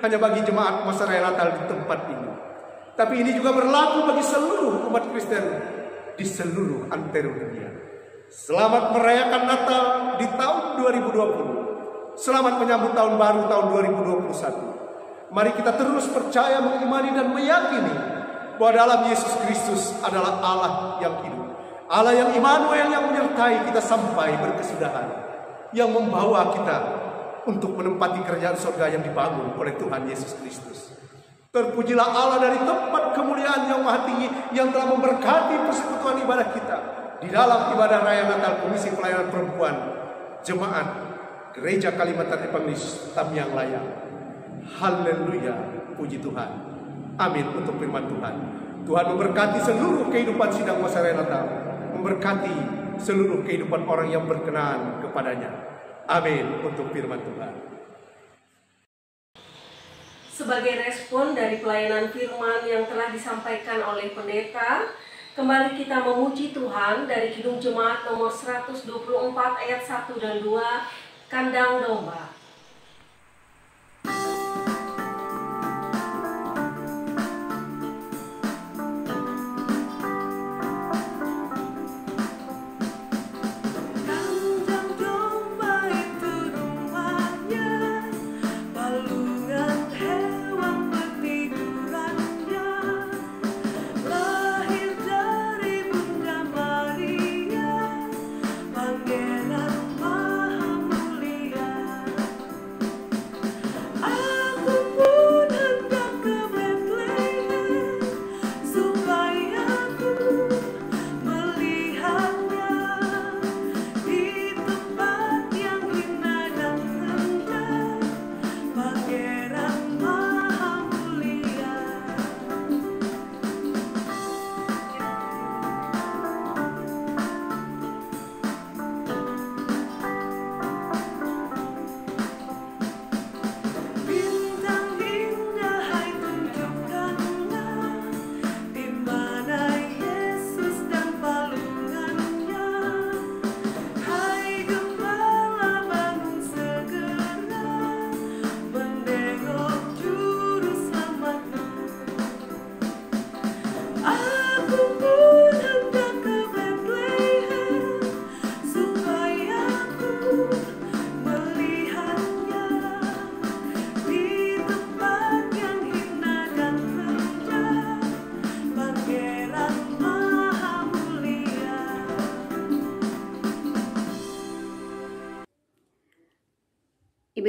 hanya bagi jemaat masa raya Natal di tempat ini, tapi ini juga berlaku bagi seluruh umat Kristen di seluruh antero dunia. Selamat merayakan Natal di tahun 2020. Selamat menyambut tahun baru tahun 2021. Mari kita terus percaya, mengimani dan meyakini bahwa dalam Yesus Kristus adalah Allah yang hidup, Allah yang Immanuel yang menyertai kita sampai berkesudahan, yang membawa kita untuk menempati kerajaan surga yang dibangun oleh Tuhan Yesus Kristus. Terpujilah Allah dari tempat kemuliaan yang maha tinggi, yang telah memberkati persekutuan ibadah kita di dalam ibadah raya Natal Komisi Pelayanan Perempuan Jemaat Gereja Kalimantan Evangelis Tamyang Layang. Haleluya, puji Tuhan. Amin untuk firman Tuhan. Tuhan memberkati seluruh kehidupan sidang masa raya Natal, memberkati seluruh kehidupan orang yang berkenan kepadanya. Amin untuk firman Tuhan. Sebagai respon dari pelayanan firman yang telah disampaikan oleh pendeta, kembali kita memuji Tuhan dari Kidung Jemaat nomor 124 ayat 1 dan 2, Kandang Domba. Pangeran Maha Mulia.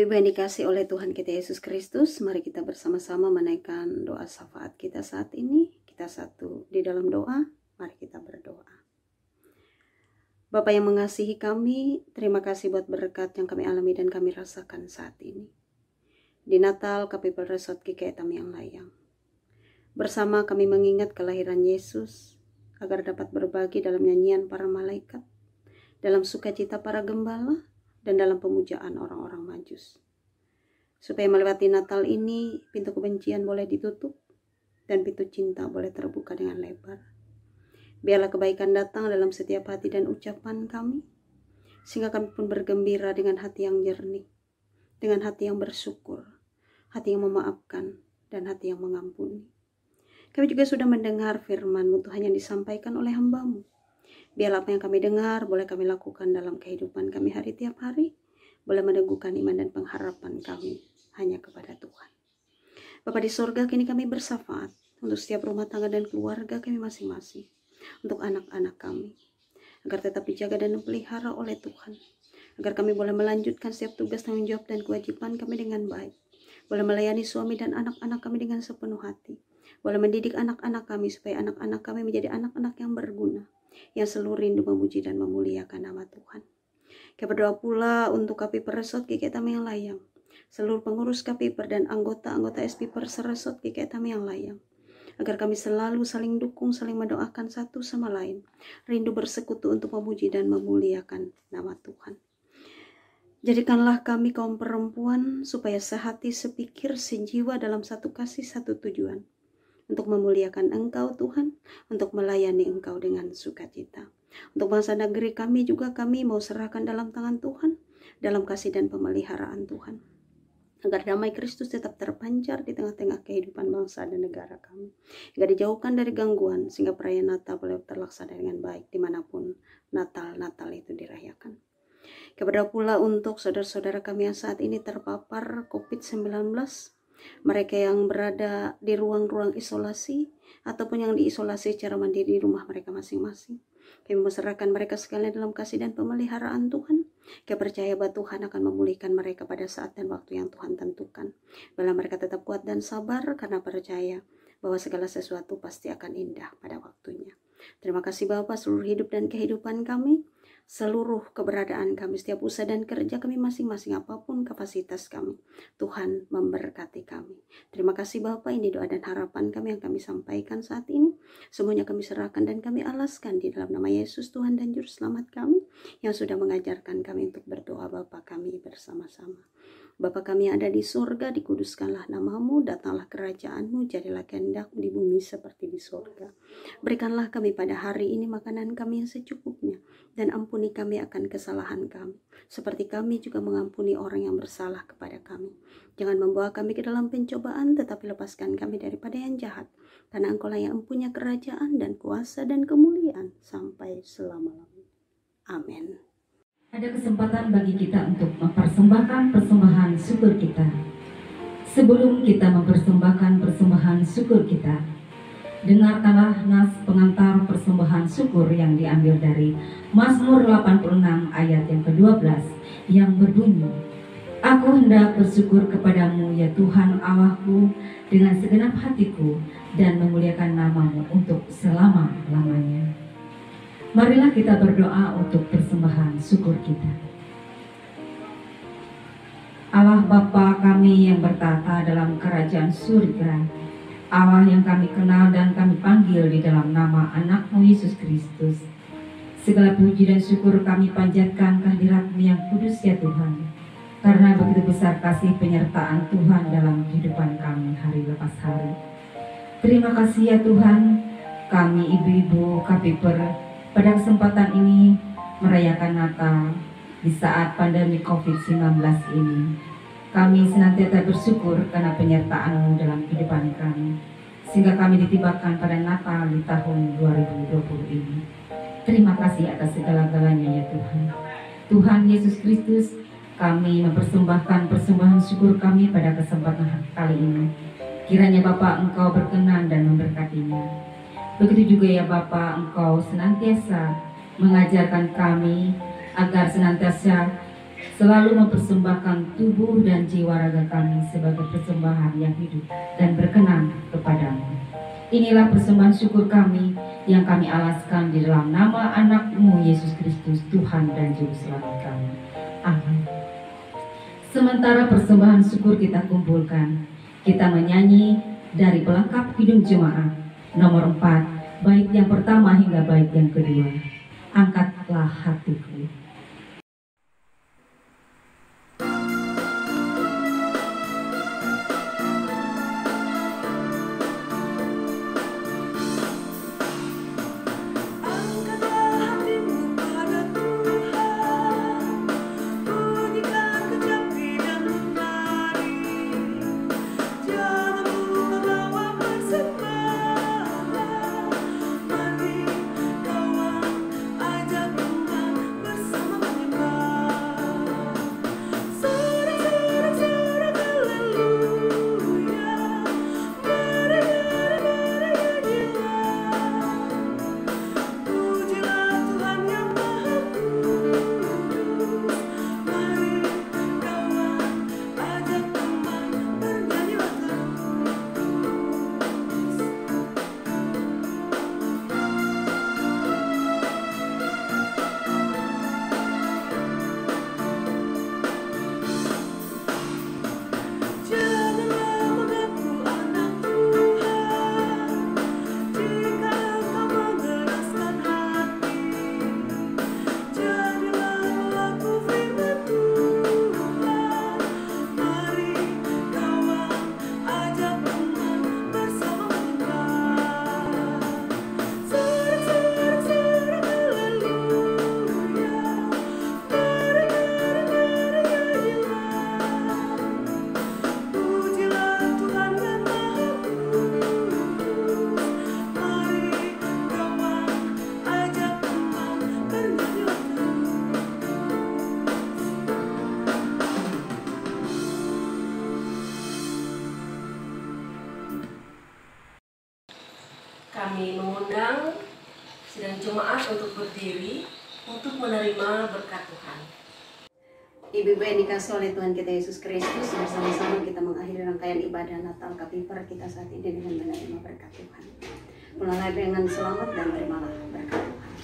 Bapak Ibu yang dikasih oleh Tuhan kita Yesus Kristus, mari kita bersama-sama menaikkan doa syafaat kita saat ini. Kita satu di dalam doa, mari kita berdoa. Bapa yang mengasihi kami, terima kasih buat berkat yang kami alami dan kami rasakan saat ini. Di Natal Kapipel Resort GKI Etam yang Layang. Bersama kami mengingat kelahiran Yesus, agar dapat berbagi dalam nyanyian para malaikat, dalam sukacita para gembala, dan dalam pemujaan orang-orang Majus. Supaya melewati Natal ini, pintu kebencian boleh ditutup, dan pintu cinta boleh terbuka dengan lebar. Biarlah kebaikan datang dalam setiap hati dan ucapan kami, sehingga kami pun bergembira dengan hati yang jernih, dengan hati yang bersyukur, hati yang memaafkan, dan hati yang mengampuni. Kami juga sudah mendengar firman-Mu Tuhan yang disampaikan oleh hamba-Mu. Biarlah apa yang kami dengar boleh kami lakukan dalam kehidupan kami hari tiap hari, boleh meneguhkan iman dan pengharapan kami hanya kepada Tuhan. Bapa di surga, kini kami bersyafaat untuk setiap rumah tangga dan keluarga kami masing-masing, untuk anak-anak kami, agar tetap dijaga dan dipelihara oleh Tuhan, agar kami boleh melanjutkan setiap tugas, tanggung jawab, dan kewajiban kami dengan baik, boleh melayani suami dan anak-anak kami dengan sepenuh hati, boleh mendidik anak-anak kami supaya anak-anak kami menjadi anak-anak yang berguna, yang selalu rindu memuji dan memuliakan nama Tuhan. Kami berdoa pula untuk KPIPER Resort GKI Etam yang Layang, seluruh pengurus KPIPER dan anggota-anggota SPIPER Resort GKI Etam yang Layang, agar kami selalu saling dukung, saling mendoakan satu sama lain, rindu bersekutu untuk memuji dan memuliakan nama Tuhan. Jadikanlah kami kaum perempuan supaya sehati, sepikir, sejiwa dalam satu kasih, satu tujuan, untuk memuliakan Engkau Tuhan, untuk melayani Engkau dengan sukacita. Untuk bangsa negeri kami juga kami mau serahkan dalam tangan Tuhan, dalam kasih dan pemeliharaan Tuhan, agar damai Kristus tetap terpancar di tengah-tengah kehidupan bangsa dan negara kami, agar dijauhkan dari gangguan, sehingga perayaan Natal boleh terlaksana dengan baik dimanapun Natal itu dirayakan. Kami berdoa pula untuk saudara-saudara kami yang saat ini terpapar COVID-19, mereka yang berada di ruang-ruang isolasi ataupun yang diisolasi secara mandiri di rumah mereka masing-masing. Kami menserahkan mereka sekalian dalam kasih dan pemeliharaan Tuhan. Kami percaya bahwa Tuhan akan memulihkan mereka pada saat dan waktu yang Tuhan tentukan. Bila mereka tetap kuat dan sabar karena percaya bahwa segala sesuatu pasti akan indah pada waktunya. Terima kasih Bapa, seluruh hidup dan kehidupan kami, seluruh keberadaan kami, setiap usaha dan kerja kami masing-masing, apapun kapasitas kami, Tuhan memberkati kami. Terima kasih Bapa, ini doa dan harapan kami yang kami sampaikan saat ini. Semuanya kami serahkan dan kami alaskan di dalam nama Yesus Tuhan dan Juru Selamat kami, yang sudah mengajarkan kami untuk berdoa Bapa kami bersama-sama. Bapa kami yang ada di surga, dikuduskanlah namamu, datanglah kerajaanmu, jadilah kehendak di bumi seperti di surga. Berikanlah kami pada hari ini makanan kami yang secukupnya, dan ampuni kami akan kesalahan kami, seperti kami juga mengampuni orang yang bersalah kepada kami. Jangan membawa kami ke dalam pencobaan, tetapi lepaskan kami daripada yang jahat, karena Engkau-lah yang mempunyai kerajaan dan kuasa dan kemuliaan sampai selama-lamanya. Amin. Ada kesempatan bagi kita untuk mempersembahkan persembahan syukur kita. Sebelum kita mempersembahkan persembahan syukur kita, dengarkanlah nas pengantar persembahan syukur yang diambil dari Mazmur 86 ayat yang ke-12 yang berbunyi, Aku hendak bersyukur kepadamu ya Tuhan Allahku dengan segenap hatiku dan memuliakan namamu untuk selama-lamanya. Marilah kita berdoa untuk persembahan syukur kita. Allah Bapa kami yang bertata dalam kerajaan surga, Allah yang kami kenal dan kami panggil di dalam nama anak-Mu Yesus Kristus, segala puji dan syukur kami panjatkan kehadirat-Mu yang kudus ya Tuhan, karena begitu besar kasih penyertaan Tuhan dalam kehidupan kami hari lepas hari. Terima kasih ya Tuhan, kami ibu-ibu KPIPER pada kesempatan ini merayakan Natal di saat pandemi COVID-19 ini. Kami senantiasa bersyukur karena penyertaan-Mu dalam kehidupan kami, sehingga kami ditibakan pada Natal di tahun 2020 ini. Terima kasih atas segala-galanya ya Tuhan. Tuhan Yesus Kristus, kami mempersembahkan persembahan syukur kami pada kesempatan kali ini. Kiranya Bapa Engkau berkenan dan memberkatinya. Begitu juga ya Bapa, Engkau senantiasa mengajarkan kami agar senantiasa selalu mempersembahkan tubuh dan jiwa raga kami sebagai persembahan yang hidup dan berkenan kepadamu. Inilah persembahan syukur kami yang kami alaskan di dalam nama anak-Mu Yesus Kristus, Tuhan dan Juru Selamat kami. Amin. Sementara persembahan syukur kita kumpulkan, kita menyanyi dari pelengkap Kidung Jemaat nomor 4, bait yang pertama hingga bait yang kedua. Angkatlah hatiku. Kami mengundang sidang jemaat untuk berdiri untuk menerima berkat Tuhan. Ibu-ibu yang dikasihi oleh Tuhan kita Yesus Kristus, bersama-sama kita mengakhiri rangkaian ibadah Natal Kapiper kita saat ini dengan menerima berkat Tuhan. Pulanglah dengan selamat dan terimalah berkat Tuhan.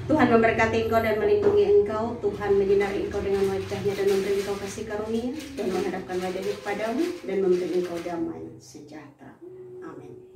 Tuhan memberkati engkau dan melindungi engkau. Tuhan menyinari engkau dengan wajah-Nya dan memberi engkau kasih karunia dan menghadapkan wajah-Nya kepadamu dan memberi engkau damai sejahtera. Amin.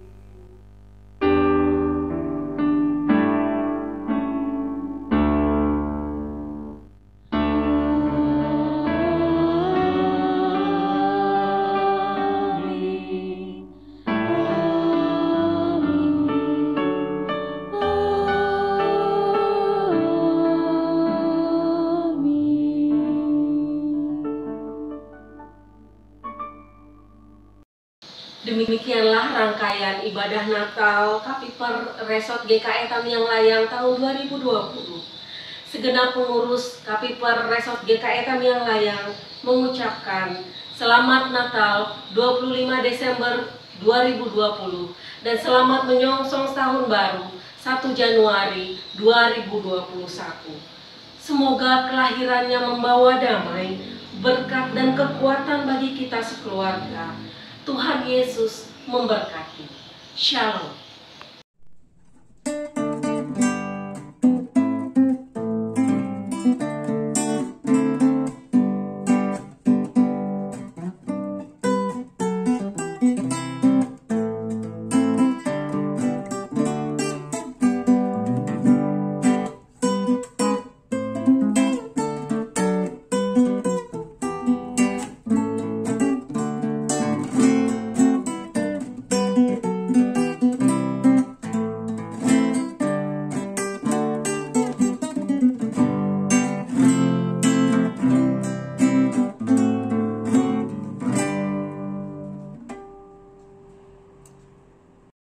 Demikianlah rangkaian ibadah Natal Kapiper Resort GKE Tamiang Layang tahun 2020. Segenap pengurus Kapiper Resort GKE Tamiang Layang mengucapkan Selamat Natal 25 Desember 2020 dan selamat menyongsong tahun baru 1 Januari 2021. Semoga kelahirannya membawa damai, berkat dan kekuatan bagi kita sekeluarga. Tuhan Yesus memberkati. Shalom.